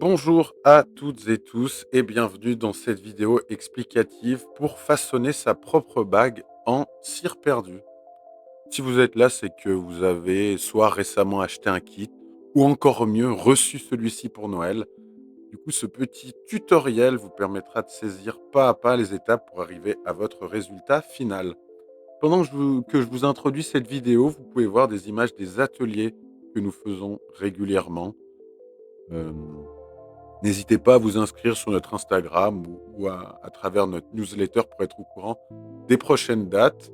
Bonjour à toutes et tous et bienvenue dans cette vidéo explicative pour façonner sa propre bague en cire perdue. Si vous êtes là, c'est que vous avez soit récemment acheté un kit ou encore mieux reçu celui-ci pour Noël. Du coup, ce petit tutoriel vous permettra de saisir pas à pas les étapes pour arriver à votre résultat final. Pendant que je vous introduis cette vidéo, vous pouvez voir des images des ateliers que nous faisons régulièrement. Euh, N'hésitez pas à vous inscrire sur notre Instagram ou à travers notre newsletter pour être au courant des prochaines dates.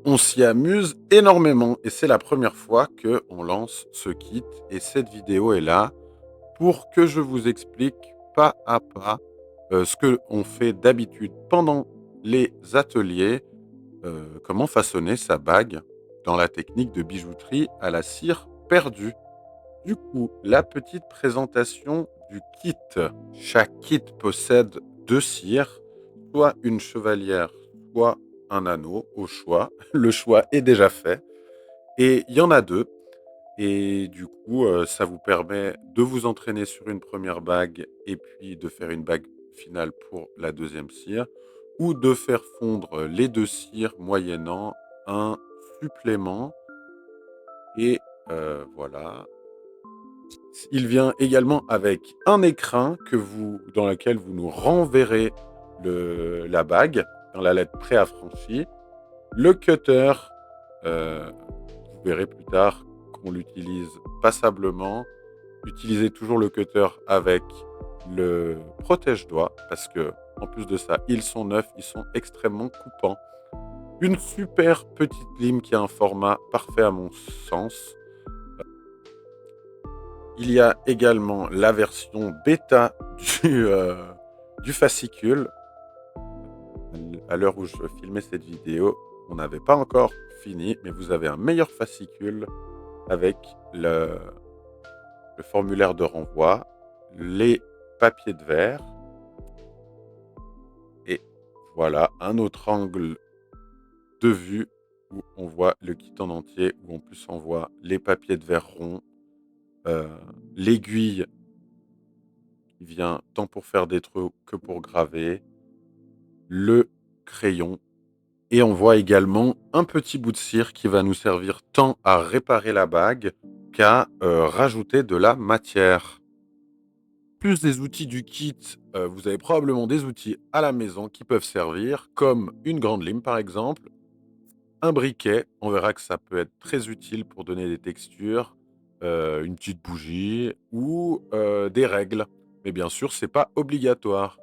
On s'y amuse énormément et c'est la première fois qu'on lance ce kit et cette vidéo est là pour que je vous explique pas à pas ce qu'on fait d'habitude pendant les ateliers, comment façonner sa bague dans la technique de bijouterie à la cire perdue. Du coup, la petite présentation du kit. Chaque kit possède 2 cires, soit une chevalière, soit un anneau, au choix. Le choix est déjà fait et il y en a 2 et du coup, ça vous permet de vous entraîner sur une première bague et puis de faire une bague finale pour la deuxième cire ou de faire fondre les 2 cires moyennant un supplément et voilà. Il vient également avec un écrin dans lequel vous nous renverrez la bague dans la lettre préaffranchie. Le cutter, vous verrez plus tard qu'on l'utilise passablement. Utilisez toujours le cutter avec le protège-doigts parce que, en plus de ça, ils sont neufs, ils sont extrêmement coupants. Une super petite lime qui a un format parfait à mon sens. Il y a également la version bêta du fascicule. À l'heure où je filmais cette vidéo, on n'avait pas encore fini, mais vous avez un meilleur fascicule avec le formulaire de renvoi, les papiers de verre et voilà un autre angle de vue où on voit le kit en entier, où en plus on voit les papiers de verre ronds, euh, l'aiguille qui vient tant pour faire des trous que pour graver, le crayon et on voit également un petit bout de cire qui va nous servir tant à réparer la bague qu'à rajouter de la matière. Plus des outils du kit, vous avez probablement des outils à la maison qui peuvent servir, comme une grande lime par exemple, un briquet, on verra que ça peut être très utile pour donner des textures, une petite bougie ou des règles. Mais bien sûr, c'est pas obligatoire.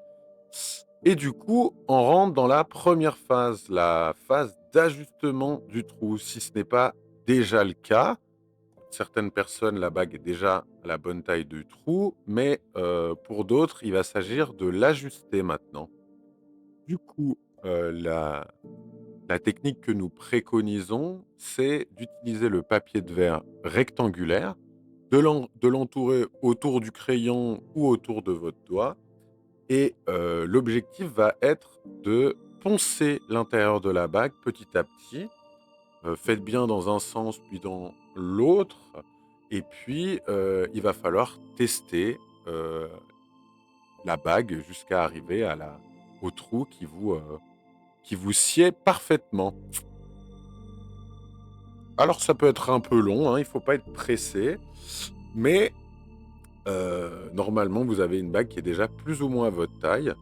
Et du coup, on rentre dans la première phase, la phase d'ajustement du trou. Si ce n'est pas déjà le cas, certaines personnes, la bague est déjà à la bonne taille du trou, mais pour d'autres, il va s'agir de l'ajuster maintenant. Du coup, la technique que nous préconisons, c'est d'utiliser le papier de verre rectangulaire, de l'entourer autour du crayon ou autour de votre doigt et l'objectif va être de poncer l'intérieur de la bague petit à petit. Faites bien dans un sens puis dans l'autre et puis, il va falloir tester, heu, la bague jusqu'à arriver au trou qui vous sied parfaitement. Alors ça peut être un peu long, hein, il faut pas être pressé, mais normalement vous avez une bague qui est déjà plus ou moins à votre taille.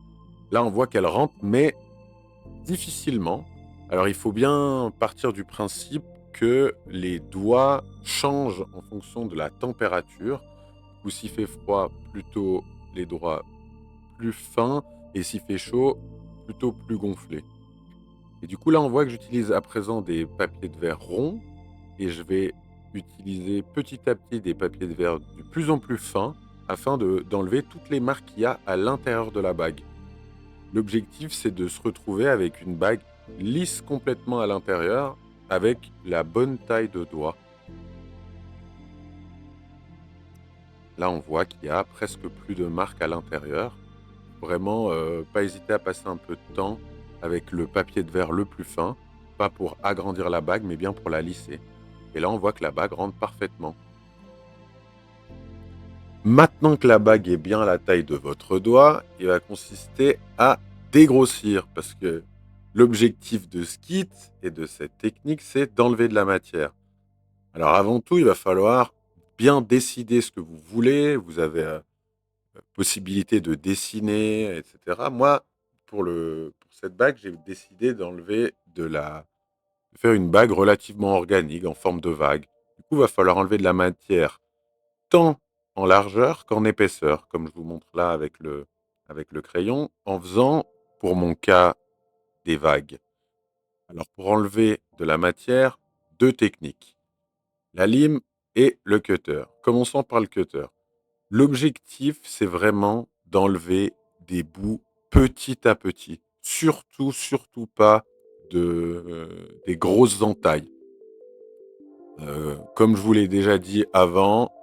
Là, on voit qu'elle rentre, mais difficilement. Alors il faut bien partir du principe que les doigts changent en fonction de la température. Ou s'il fait froid, plutôt les doigts plus fins et s'il fait chaud, plutôt plus gonflés. Et du coup, là, on voit que j'utilise à présent des papiers de verre ronds et je vais utiliser petit à petit des papiers de verre de plus en plus fins afin d'enlever toutes les marques qu'il y a à l'intérieur de la bague. L'objectif, c'est de se retrouver avec une bague lisse complètement à l'intérieur avec la bonne taille de doigt. Là, on voit qu'il y a presque plus de marques à l'intérieur. Vraiment, pas hésiter à passer un peu de temps avec le papier de verre le plus fin, pas pour agrandir la bague, mais bien pour la lisser. Et là, on voit que la bague rentre parfaitement. Maintenant que la bague est bien à la taille de votre doigt, il va consister à dégrossir parce que l'objectif de ce kit et de cette technique, c'est d'enlever de la matière. Alors avant tout, il va falloir bien décider ce que vous voulez. Vous avez possibilité de dessiner, etc. Moi, pour cette bague, j'ai décidé de faire une bague relativement organique en forme de vague. Du coup, il va falloir enlever de la matière tant en largeur qu'en épaisseur, comme je vous montre là avec le crayon, en faisant, pour mon cas, des vagues. Alors, pour enlever de la matière, deux techniques, la lime et le cutter. Commençons par le cutter. L'objectif, c'est vraiment d'enlever des bouts petit à petit. Surtout, surtout pas des grosses entailles. Comme je vous l'ai déjà dit avant,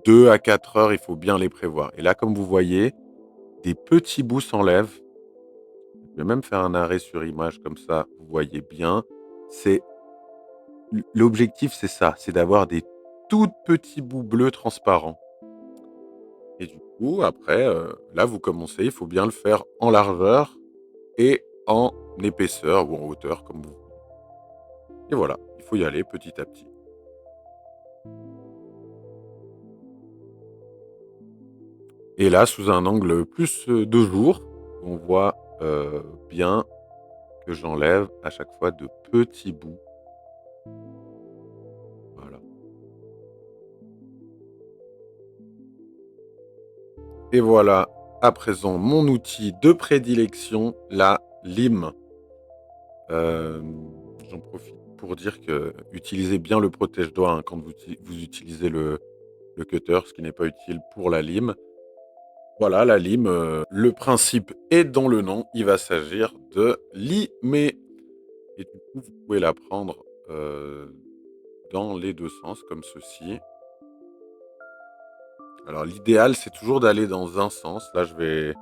2 à 4 heures, il faut bien les prévoir. Et là, comme vous voyez, des petits bouts s'enlèvent. Je vais même faire un arrêt sur image, comme ça, vous voyez bien. C'est l'objectif, c'est ça, c'est d'avoir des tout petits bouts bleus transparents. Et du coup, après, là, vous commencez, il faut bien le faire en largeur et en épaisseur ou en hauteur, comme vous voulez. Et voilà, il faut y aller petit à petit. Et là, sous un angle plus de jour, on voit bien que j'enlève à chaque fois de petits bouts. Voilà. Et voilà, à présent, mon outil de prédilection, la lime. J'en profite pour dire que utilisez bien le protège-doigts quand vous utilisez le cutter, ce qui n'est pas utile pour la lime. Voilà, la lime, le principe est dans le nom, il va s'agir de limer. Et du coup, vous pouvez la prendre dans les deux sens, comme ceci. Alors l'idéal, c'est toujours d'aller dans un sens. Là, je vais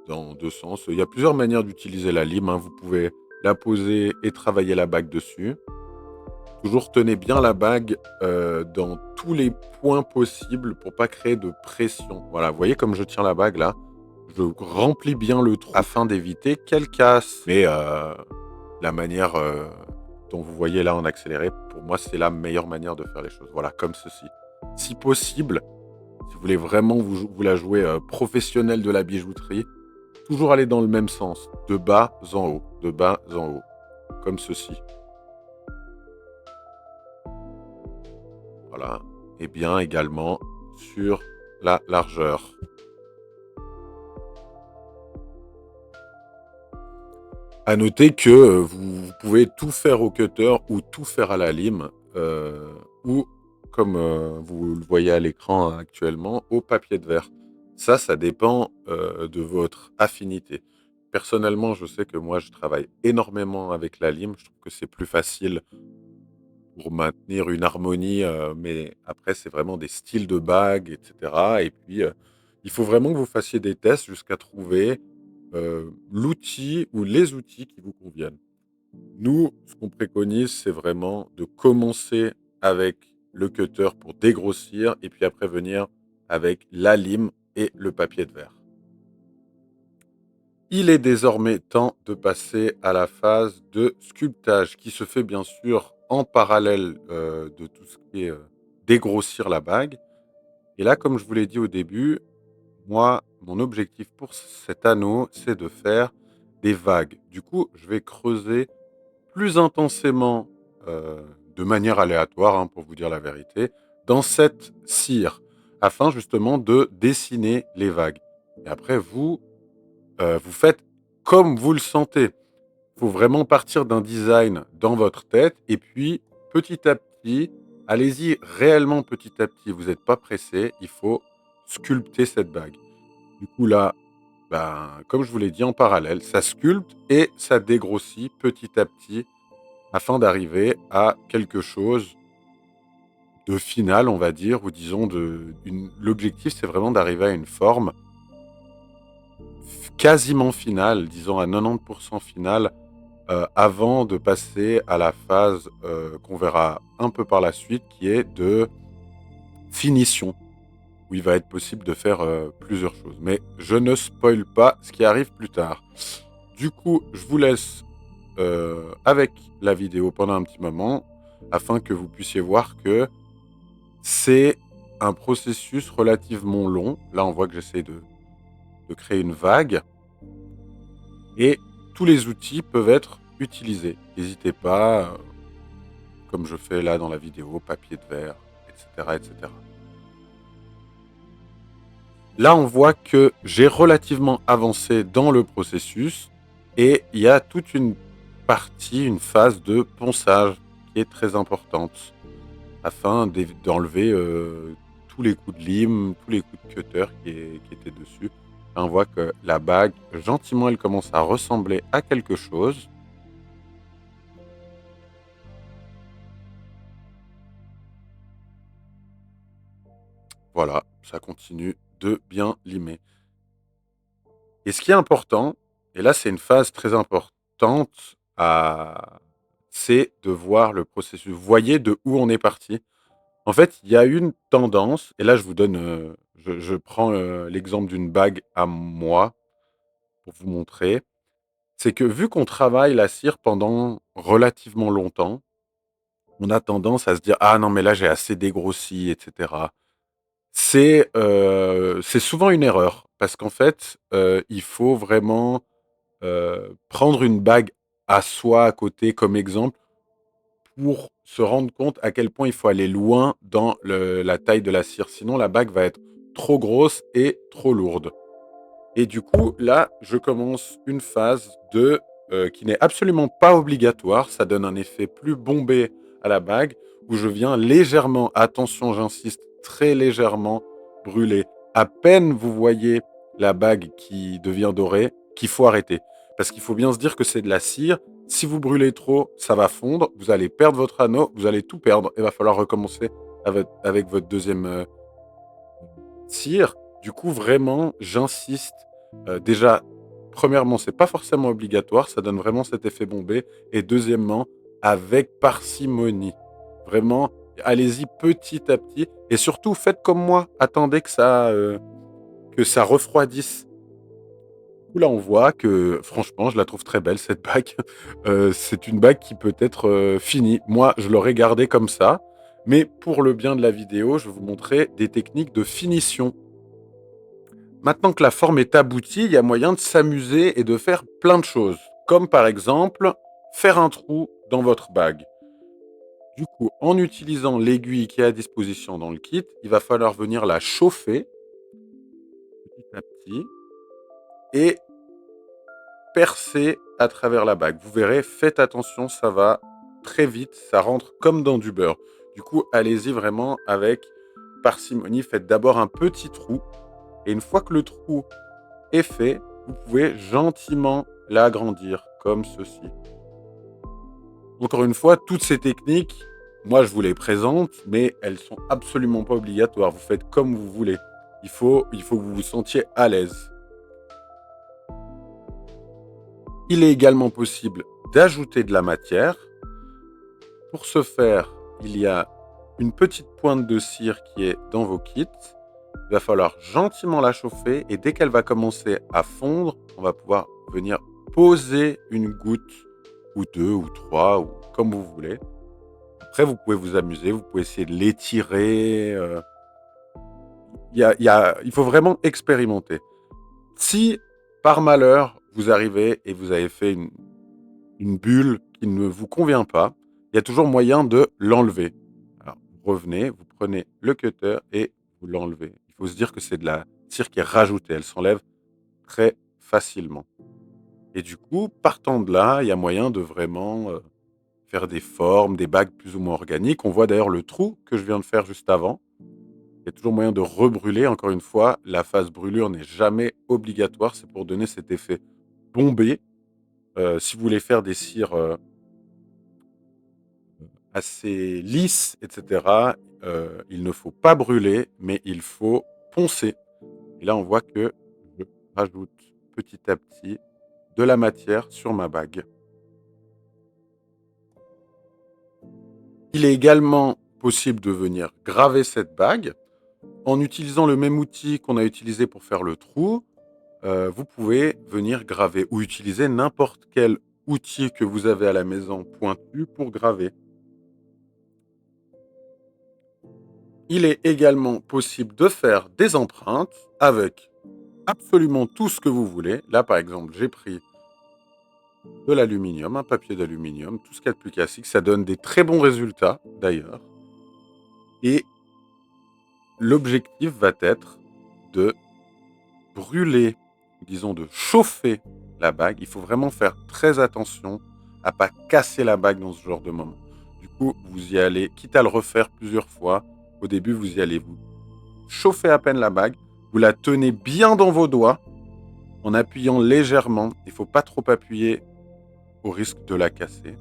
dans deux sens. Il y a plusieurs manières d'utiliser la lime, hein. Vous pouvez la poser et travailler la bague dessus. Toujours tenez bien la bague dans tous les points possibles pour pas créer de pression. Voilà, vous voyez comme je tiens la bague là, je remplis bien le trou afin d'éviter qu'elle casse. Mais la manière dont vous voyez là en accéléré, pour moi, c'est la meilleure manière de faire les choses. Voilà, comme ceci. Si possible, si vous voulez vraiment vous la jouer professionnelle de la bijouterie, toujours aller dans le même sens, de bas en haut, de bas en haut, comme ceci. Voilà. Et bien également sur la largeur. À noter que vous pouvez tout faire au cutter ou tout faire à la lime, ou comme vous le voyez à l'écran actuellement, au papier de verre. Ça dépend de votre affinité. Personnellement, je sais que moi, je travaille énormément avec la lime. Je trouve que c'est plus facile pour maintenir une harmonie, mais après, c'est vraiment des styles de bagues, et cetera. Et puis, il faut vraiment que vous fassiez des tests jusqu'à trouver l'outil ou les outils qui vous conviennent. Nous, ce qu'on préconise, c'est vraiment de commencer avec le cutter pour dégrossir et puis après venir avec la lime et le papier de verre. Il est désormais temps de passer à la phase de sculptage qui se fait bien sûr en parallèle de tout ce qui est dégrossir la bague. Et là, comme je vous l'ai dit au début, moi, mon objectif pour cet anneau, c'est de faire des vagues. Du coup, je vais creuser plus intensément, de manière aléatoire, hein, pour vous dire la vérité, dans cette cire, afin justement de dessiner les vagues. Et après vous, vous faites comme vous le sentez. Il faut vraiment partir d'un design dans votre tête et puis petit à petit, allez-y réellement petit à petit. Vous n'êtes pas pressé, il faut sculpter cette bague. Du coup là, ben, comme je vous l'ai dit en parallèle, ça sculpte et ça dégrossit petit à petit afin d'arriver à quelque chose de final, on va dire, ou disons l'objectif, c'est vraiment d'arriver à une forme quasiment finale, disons à 90 finale, avant de passer à la phase qu'on verra un peu par la suite, qui est de finition. où il va être possible de faire plusieurs choses. Mais je ne spoil pas ce qui arrive plus tard. Du coup, je vous laisse avec la vidéo pendant un petit moment afin que vous puissiez voir que c'est un processus relativement long. Là, on voit que j'essaie de créer une vague et tous les outils peuvent être utilisés. N'hésitez pas, comme je fais là dans la vidéo, papier de verre, etc., etc. Là, on voit que j'ai relativement avancé dans le processus et il y a toute une partie, une phase de ponçage qui est très importante afin d'enlever tous les coups de lime, tous les coups de cutter qui étaient dessus. Là, on voit que la bague, gentiment, elle commence à ressembler à quelque chose. Voilà, ça continue de bien limer. Et ce qui est important, et là c'est une phase très importante, c'est de voir le processus. Vous voyez de où on est parti. En fait, il y a une tendance, et là je vous donne, je prends l'exemple d'une bague à moi pour vous montrer. C'est que vu qu'on travaille la cire pendant relativement longtemps, on a tendance à se dire: «Ah non, mais là j'ai assez dégrossi», etc. C'est souvent une erreur parce qu'en fait, il faut vraiment prendre une bague à soi, à côté, comme exemple, pour se rendre compte à quel point il faut aller loin dans la taille de la cire. Sinon, la bague va être trop grosse et trop lourde. Et du coup, là, je commence une phase qui n'est absolument pas obligatoire. Ça donne un effet plus bombé à la bague, où je viens légèrement, attention, j'insiste, très légèrement brûler. À peine vous voyez la bague qui devient dorée, qu'il faut arrêter. Parce qu'il faut bien se dire que c'est de la cire. Si vous brûlez trop, ça va fondre. Vous allez perdre votre anneau, vous allez tout perdre. Il va falloir recommencer avec votre deuxième cire. Du coup, vraiment, j'insiste. Déjà, premièrement, c'est pas forcément obligatoire, ça donne vraiment cet effet bombé. Et deuxièmement, avec parcimonie. Vraiment, allez-y petit à petit. Et surtout, faites comme moi. Attendez que ça refroidisse. Là, on voit que, franchement, je la trouve très belle, cette bague. C'est une bague qui peut être finie. Moi, je l'aurais gardée comme ça. Mais pour le bien de la vidéo, je vais vous montrer des techniques de finition. Maintenant que la forme est aboutie, il y a moyen de s'amuser et de faire plein de choses. Comme par exemple, faire un trou dans votre bague. Du coup, en utilisant l'aiguille qui est à disposition dans le kit, il va falloir venir la chauffer petit à petit et percer à travers la bague. Vous verrez, faites attention, ça va très vite, ça rentre comme dans du beurre. Du coup, allez-y vraiment avec parcimonie. Faites d'abord un petit trou et une fois que le trou est fait, vous pouvez gentiment l'agrandir comme ceci. Encore une fois, toutes ces techniques, moi je vous les présente, mais elles sont absolument pas obligatoires. Vous faites comme vous voulez. Il faut que vous vous sentiez à l'aise. Il est également possible d'ajouter de la matière. Pour ce faire, il y a une petite pointe de cire qui est dans vos kits. Il va falloir gentiment la chauffer et dès qu'elle va commencer à fondre, on va pouvoir venir poser une goutte ou deux ou trois ou comme vous voulez. Après, vous pouvez vous amuser, vous pouvez essayer de l'étirer. Il faut vraiment expérimenter. Si par malheur, vous arrivez et vous avez fait une bulle qui ne vous convient pas, il y a toujours moyen de l'enlever. Alors, vous revenez, vous prenez le cutter et vous l'enlevez. Il faut se dire que c'est de la cire qui est rajoutée. Elle s'enlève très facilement. Et du coup, partant de là, il y a moyen de vraiment faire des formes, des bagues plus ou moins organiques. On voit d'ailleurs le trou que je viens de faire juste avant. Il y a toujours moyen de rebrûler. Encore une fois, la phase brûlure n'est jamais obligatoire. C'est pour donner cet effet bombé. Si vous voulez faire des cires assez lisses, etc., il ne faut pas brûler, mais il faut poncer. Et là, on voit que je rajoute petit à petit de la matière sur ma bague. Il est également possible de venir graver cette bague. en utilisant le même outil qu'on a utilisé pour faire le trou, vous pouvez venir graver ou utiliser n'importe quel outil que vous avez à la maison pointu pour graver. Il est également possible de faire des empreintes avec absolument tout ce que vous voulez. Là, par exemple, j'ai pris de l'aluminium, un papier d'aluminium, tout ce qu'il y a de plus classique. Ça donne des très bons résultats, d'ailleurs. Et l'objectif va être de brûler, disons de chauffer la bague. Il faut vraiment faire très attention à pas casser la bague dans ce genre de moment. Du coup, vous y allez, quitte à le refaire plusieurs fois, au début, vous y allez, vous chauffez à peine la bague, vous la tenez bien dans vos doigts, en appuyant légèrement. Il ne faut pas trop appuyer au risque de la casser.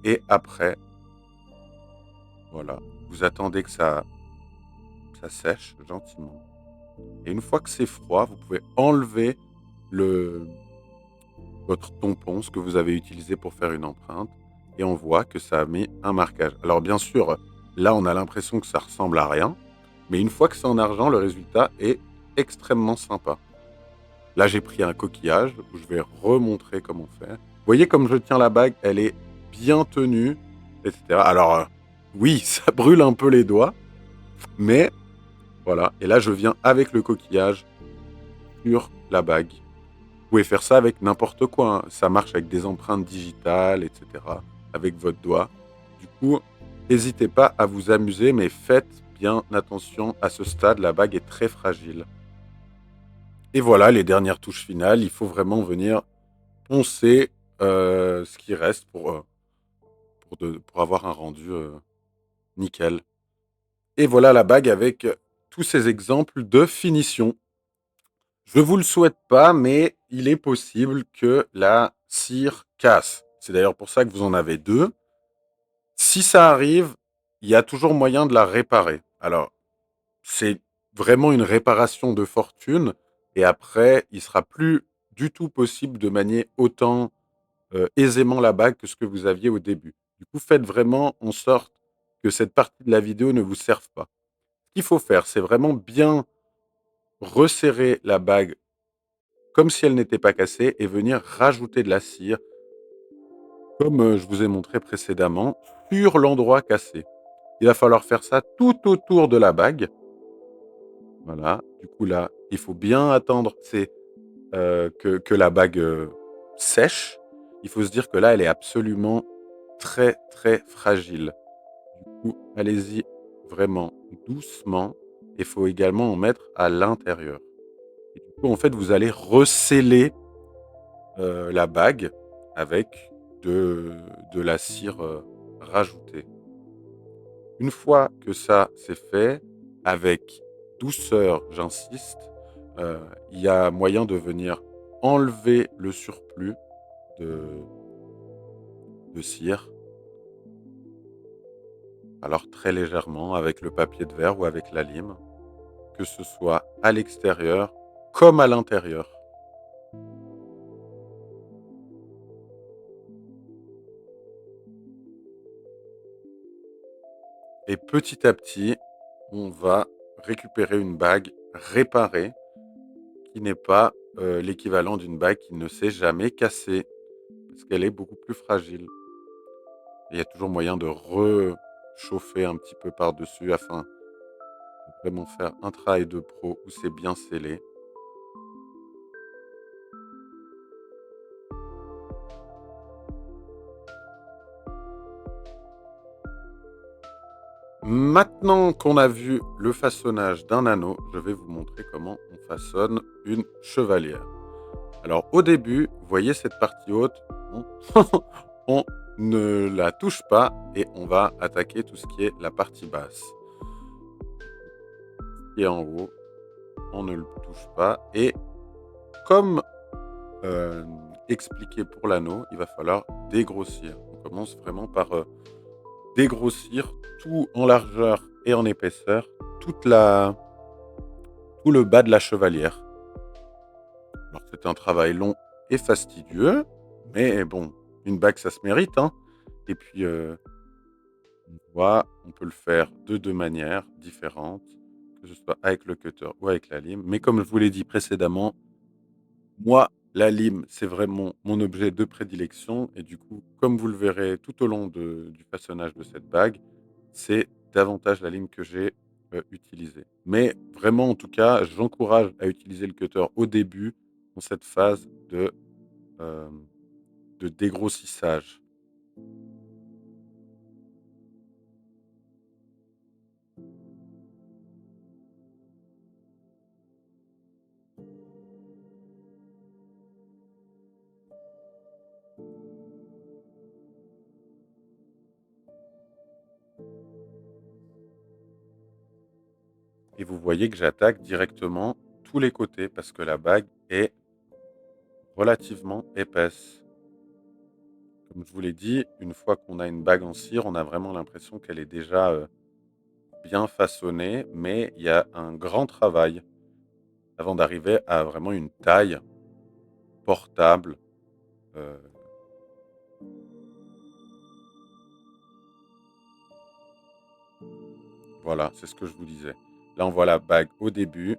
Et après, voilà, vous attendez que ça sèche gentiment. Et une fois que c'est froid, vous pouvez enlever votre tampon, ce que vous avez utilisé pour faire une empreinte, et on voit que ça a mis un marquage. Alors bien sûr, là on a l'impression que ça ressemble à rien, mais une fois que c'est en argent, le résultat est extrêmement sympa. Là j'ai pris un coquillage où je vais remontrer comment faire. Vous voyez comme je tiens la bague, elle est bien tenue, etc. Alors oui, ça brûle un peu les doigts, mais voilà. Et là je viens avec le coquillage sur la bague. Vous pouvez faire ça avec n'importe quoi, hein. Ça marche avec des empreintes digitales, etc. Avec votre doigt. Du coup, n'hésitez pas à vous amuser, mais faites bien attention. À ce stade, la bague est très fragile. Et voilà, les dernières touches finales. Il faut vraiment venir poncer ce qui reste pour avoir un rendu nickel. Et voilà la bague avec tous ces exemples de finition. Je vous le souhaite pas, mais il est possible que la cire casse. C'est d'ailleurs pour ça que vous en avez deux. Si ça arrive, il y a toujours moyen de la réparer. Alors, c'est vraiment une réparation de fortune. Et après, il sera plus du tout possible de manier autant aisément la bague que ce que vous aviez au début. Du coup, faites vraiment en sorte que cette partie de la vidéo ne vous serve pas. Ce qu'il faut faire, c'est vraiment bien resserrer la bague comme si elle n'était pas cassée et venir rajouter de la cire, comme je vous ai montré précédemment, sur l'endroit cassé. Il va falloir faire ça tout autour de la bague. Voilà. Du coup, là, il faut bien attendre que la bague sèche. Il faut se dire que là, elle est absolument très, très fragile. Du coup, allez-y vraiment doucement. Il faut également en mettre à l'intérieur. Et du coup, en fait, vous allez resceller la bague avec de la cire rajoutée. Une fois que ça c'est fait, avec douceur, j'insiste, il y a moyen de venir enlever le surplus de, de cire. Alors très légèrement avec le papier de verre ou avec la lime, que ce soit à l'extérieur comme à l'intérieur. Et petit à petit, on va récupérer une bague réparée qui n'est pas l'équivalent d'une bague qui ne s'est jamais cassée, parce qu'elle est beaucoup plus fragile. Et il y a toujours moyen de rechauffer un petit peu par-dessus afin de vraiment faire un travail de pro où c'est bien scellé. Maintenant qu'on a vu le façonnage d'un anneau, je vais vous montrer comment on façonne une chevalière. Alors au début, vous voyez cette partie haute, on ne la touche pas et on va attaquer tout ce qui est la partie basse. Ce qui est en haut, on ne le touche pas. Et comme expliqué pour l'anneau, il va falloir dégrossir. On commence vraiment par dégrossir tout en largeur et en épaisseur, tout le bas de la chevalière. Alors c'est un travail long et fastidieux, mais bon, une bague ça se mérite, hein. Et puis on peut le faire de deux manières différentes, que ce soit avec le cutter ou avec la lime. Mais comme je vous l'ai dit précédemment, moi, la lime, c'est vraiment mon objet de prédilection et du coup, comme vous le verrez tout au long du façonnage de cette bague, c'est davantage la lime que j'ai, utilisée. Mais vraiment, en tout cas, j'encourage à utiliser le cutter au début, dans cette phase hem, de dégrossissage. Et vous voyez que j'attaque directement tous les côtés parce que la bague est relativement épaisse. Comme je vous l'ai dit, une fois qu'on a une bague en cire, on a vraiment l'impression qu'elle est déjà, bien façonnée, mais il y a un grand travail avant d'arriver à vraiment une taille portable, heu, voilà, c'est ce que je vous disais. Là, on voit la bague au début,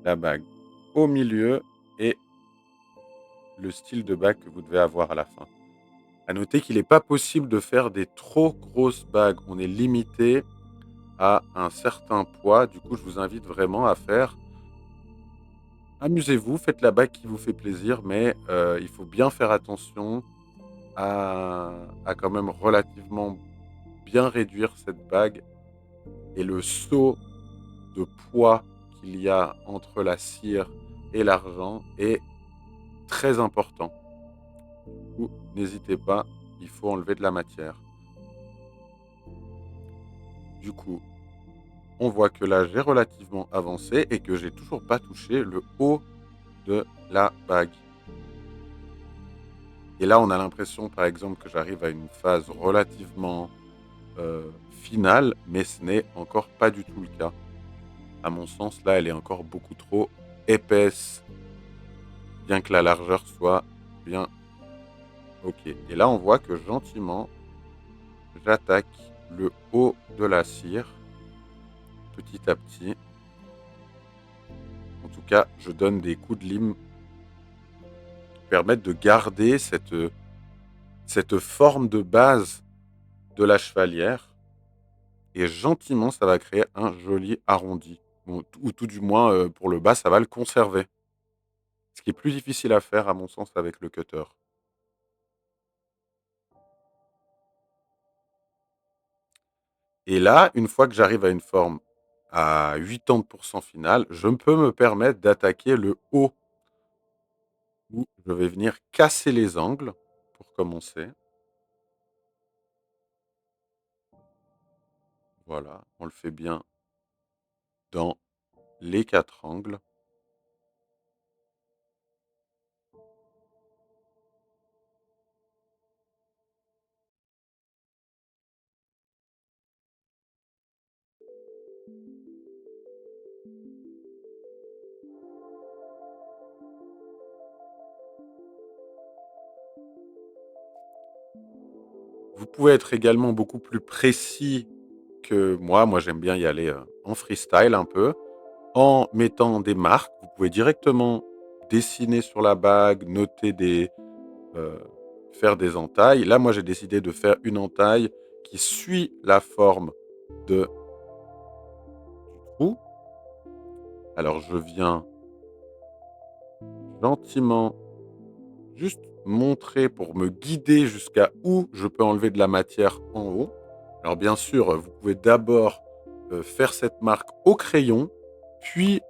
la bague au milieu et le style de bague que vous devez avoir à la fin. À noter qu'il est pas possible de faire des trop grosses bagues. On est limité à un certain poids. Du coup, je vous invite vraiment à faire amusez-vous, faites la bague qui vous fait plaisir, mais il faut bien faire attention à quand même relativement bien réduire cette bague et le saut de poids qu'il y a entre la cire et l'argent est très important. Du coup, n'hésitez pas, il faut enlever de la matière. Du coup, on voit que là, j'ai relativement avancé et que j'ai toujours pas touché le haut de la bague. Et là, on a l'impression, par exemple, que j'arrive à une phase relativement finale, mais ce n'est encore pas du tout le cas. À mon sens, là, elle est encore beaucoup trop épaisse, bien que la largeur soit bien OK. Et là, on voit que gentiment, j'attaque le haut de la cire, petit à petit. En tout cas, je donne des coups de lime qui permettent de garder cette forme de base de la chevalière et gentiment, ça va créer un joli arrondi. Ou tout du moins, pour le bas, ça va le conserver. Ce qui est plus difficile à faire, à mon sens, avec le cutter. Et là, une fois que j'arrive à une forme à 80 finale, je peux me permettre d'attaquer le haut, où je vais venir casser les angles pour commencer. Voilà, on le fait bien dans les 4 angles. Vous pouvez être également beaucoup plus précis que moi. Moi, j'aime bien y aller, en freestyle un peu, en mettant des marques. Vous pouvez directement dessiner sur la bague, noter heu, faire des entailles. Là, moi, j'ai décidé de faire une entaille qui suit la forme de du trou. Alors je viens gentiment juste montrer pour me guider jusqu'à où je peux enlever de la matière en haut. Alors bien sûr, vous pouvez d'abord, faire cette marque au crayon, puis,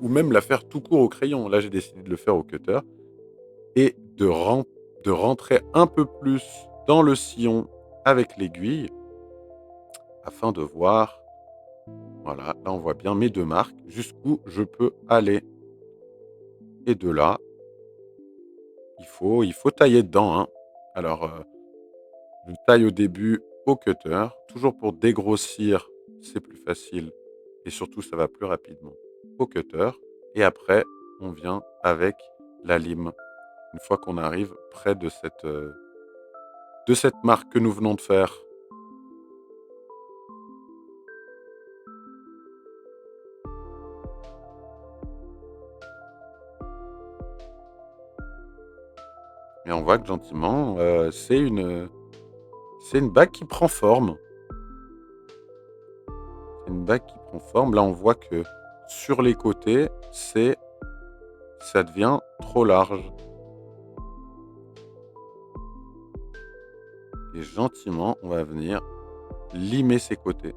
ou même la faire tout court au crayon. Là, j'ai décidé de le faire au cutter et de rentrer un peu plus dans le sillon avec l'aiguille afin de voir, voilà, là on voit bien mes 2 marques, jusqu'où je peux aller et de là, il faut tailler dedans, hein. Alors, je taille au début au cutter, toujours pour dégrossir, c'est plus facile et surtout ça va plus rapidement au cutter et après on vient avec la lime. Une fois qu'on arrive près de cette marque que nous venons de faire. voit que gentiment, c'est une bague qui prend forme. C'est une bague qui prend forme. Là, on voit que sur les côtés, ça devient trop large. Et gentiment, on va venir limer ses côtés.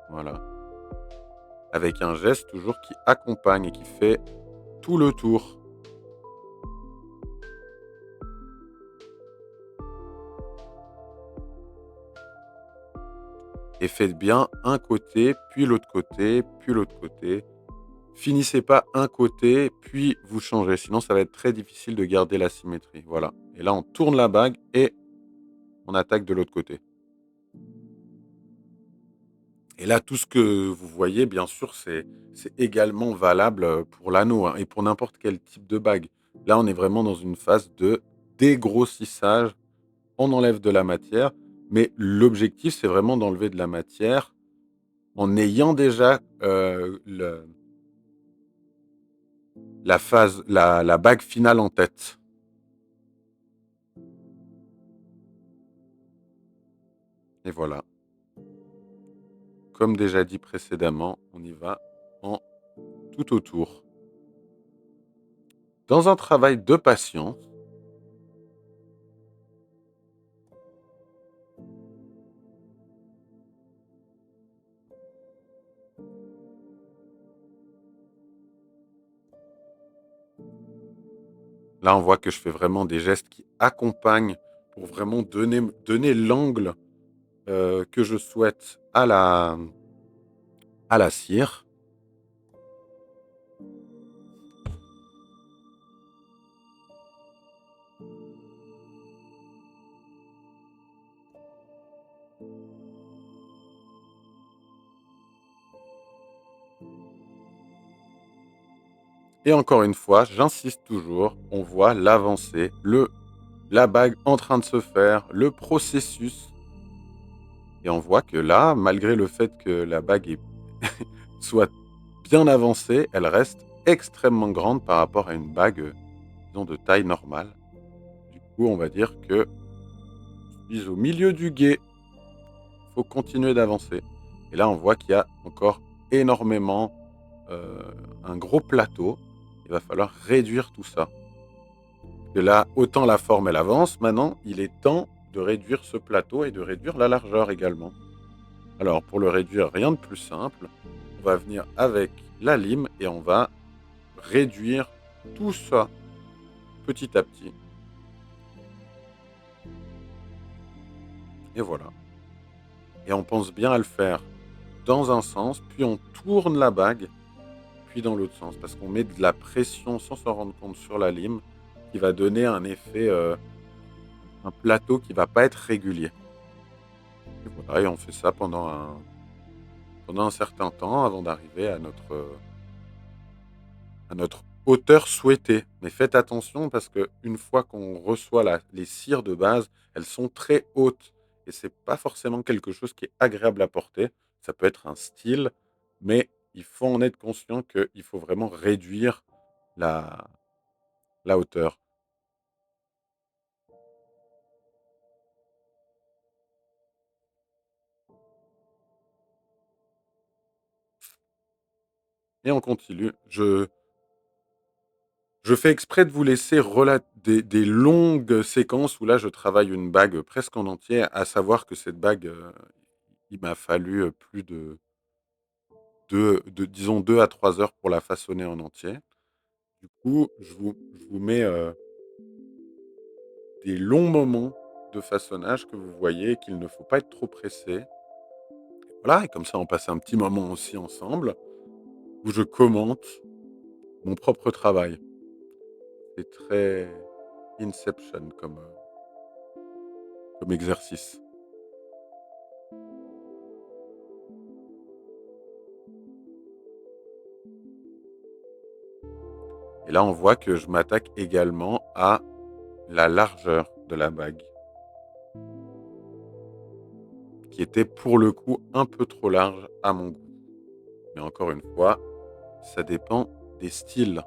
Voilà. Avec un geste toujours qui accompagne et qui fait tout le tour. Et faites bien un côté, puis l'autre côté, puis l'autre côté. Finissez pas un côté, puis vous changez. Sinon, ça va être très difficile de garder la symétrie. Voilà. Et là, on tourne la bague et on attaque de l'autre côté. Et là, tout ce que vous voyez, bien sûr, c'est également valable pour l'anneau, hein, et pour n'importe quel type de bague. Là, on est vraiment dans une phase de dégrossissage. On enlève de la matière, mais l'objectif, c'est vraiment d'enlever de la matière en ayant déjà la bague finale en tête. Et voilà. Comme déjà dit précédemment, on y va en tout autour. Dans un travail de patience, là, on voit que je fais vraiment des gestes qui accompagnent pour vraiment donner l'angle que je souhaite à la cire. Et encore une fois, j'insiste toujours, on voit l'avancée, la bague en train de se faire, le processus. Et on voit que là, malgré le fait que la bague soit bien avancée, elle reste extrêmement grande par rapport à une bague, disons, de taille normale. Du coup, on va dire que je suis au milieu du gué. Il faut continuer d'avancer. Et là, on voit qu'il y a encore énormément, un gros plateau. Il va falloir réduire tout ça. Et là, autant la forme, elle avance, maintenant, il est temps de réduire ce plateau et de réduire la largeur également. Alors, pour le réduire, rien de plus simple. On va venir avec la lime et on va réduire tout ça petit à petit. Et voilà. Et on pense bien à le faire dans un sens, puis on tourne la bague, puis dans l'autre sens, parce qu'on met de la pression sans s'en rendre compte sur la lime, qui va donner un effet, un plateau qui va pas être régulier. Et voilà, et on fait ça pendant un certain temps avant d'arriver à notre hauteur souhaitée. Mais faites attention parce que une fois qu'on reçoit les cires de base, elles sont très hautes et c'est pas forcément quelque chose qui est agréable à porter. Ça peut être un style, mais il faut en être conscient qu'il faut vraiment réduire la, la hauteur. Et on continue. Je fais exprès de vous laisser des longues séquences où là je travaille une bague presque en entier, à savoir que cette bague, il m'a fallu plus disons 2 à 3 heures pour la façonner en entier. Du coup, je vous mets des longs moments de façonnage que vous voyez, qu'il ne faut pas être trop pressé. Voilà, et comme ça on passe un petit moment aussi ensemble, où je commente mon propre travail. C'est très Inception comme exercice. Et là, on voit que je m'attaque également à la largeur de la bague, qui était pour le coup un peu trop large à mon goût. Mais encore une fois, ça dépend des styles.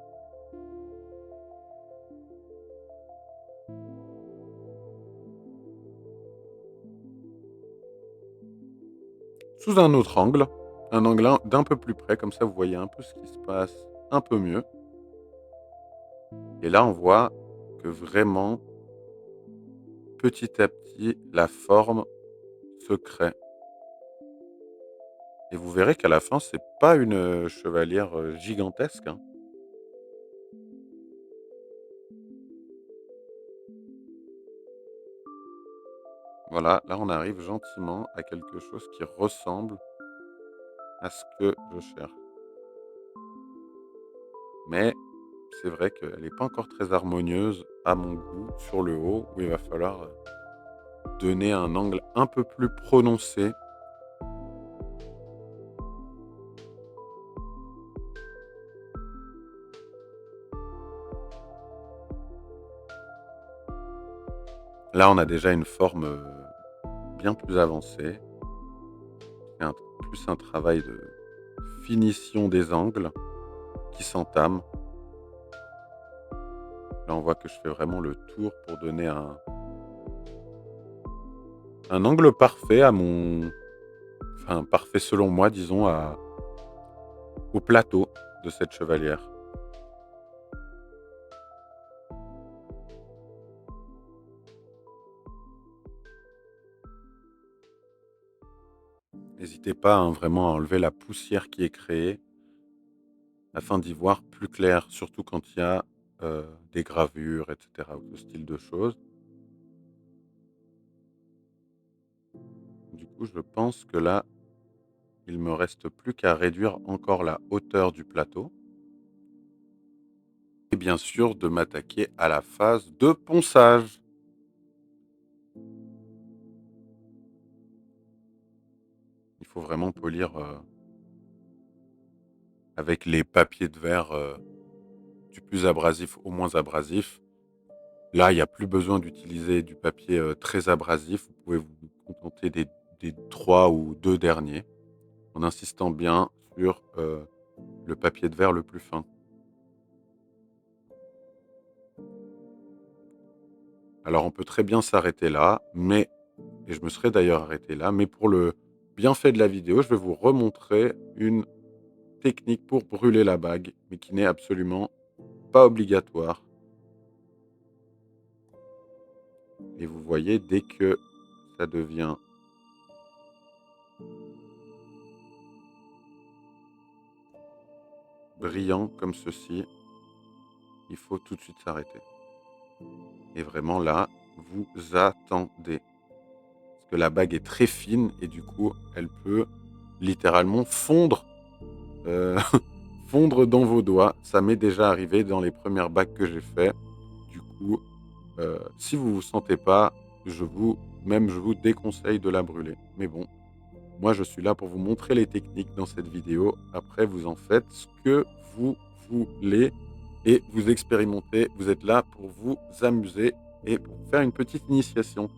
sous un angle d'un peu plus près, comme ça vous voyez un peu ce qui se passe un peu mieux. Et là, on voit que vraiment, petit à petit, la forme se crée. Et vous verrez qu'à la fin, c'est pas une chevalière gigantesque, hein. Voilà, là on arrive gentiment à quelque chose qui ressemble à ce que je cherche. Mais c'est vrai qu'elle n'est pas encore très harmonieuse à mon goût sur le haut, où il va falloir donner un angle un peu plus prononcé. Là, on a déjà une forme bien plus avancée. C'est plus un travail de finition des angles qui s'entame. Là, on voit que je fais vraiment le tour pour donner un angle parfait à mon... Enfin, parfait selon moi, disons, au plateau de cette chevalière. N'hésitez pas, hein, vraiment à enlever la poussière qui est créée afin d'y voir plus clair, surtout quand il y a des gravures, etc., ou ce style de choses. Du coup, je pense que là, il me reste plus qu'à réduire encore la hauteur du plateau. Et bien sûr, de m'attaquer à la phase de ponçage. Il faut vraiment polir avec les papiers de verre du plus abrasif au moins abrasif. Là, il n'y a plus besoin d'utiliser du papier très abrasif. Vous pouvez vous contenter des 3 ou 2 derniers, en insistant bien sur le papier de verre le plus fin. Alors, on peut très bien s'arrêter là, mais, et je me serais d'ailleurs arrêté là, mais pour le bienfait de la vidéo, je vais vous remontrer une technique pour brûler la bague, mais qui n'est absolument pas obligatoire. Et vous voyez, dès que ça devient brillant comme ceci, il faut tout de suite s'arrêter. Et vraiment là, vous attendez. Parce que la bague est très fine et du coup, elle peut littéralement fondre, euh, fondre dans vos doigts. Ça m'est déjà arrivé dans les premières bagues que j'ai fait. Du coup, si vous ne vous sentez pas, je vous déconseille de la brûler. Mais bon, moi je suis là pour vous montrer les techniques dans cette vidéo. Après, vous en faites ce que vous voulez et vous expérimentez. Vous êtes là pour vous amuser et pour faire une petite initiation.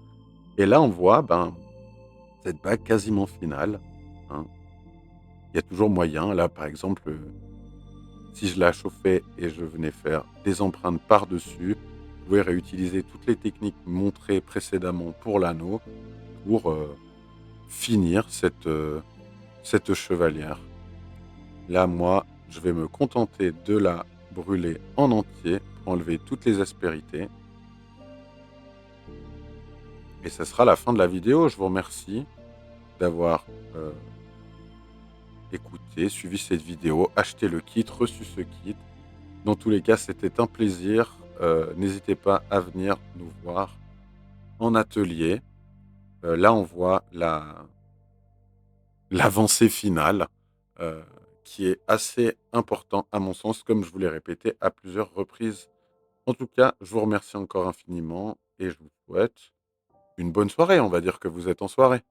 Et là, on voit cette bague quasiment finale, hein. Il y a toujours moyen. Là, par exemple, si je la chauffais et je venais faire des empreintes par-dessus, vous pouvez réutiliser toutes les techniques montrées précédemment pour l'anneau pour finir cette chevalière. Là, moi, je vais me contenter de la brûler en entier pour enlever toutes les aspérités. Et ça sera la fin de la vidéo. Je vous remercie d'avoir écouté, suivi cette vidéo, acheté le kit, reçu ce kit. Dans tous les cas, c'était un plaisir. N'hésitez pas à venir nous voir en atelier. Là, on voit l'avancée finale qui est assez important à mon sens, comme je vous l'ai répété à plusieurs reprises. En tout cas, je vous remercie encore infiniment et je vous souhaite une bonne soirée. On va dire que vous êtes en soirée.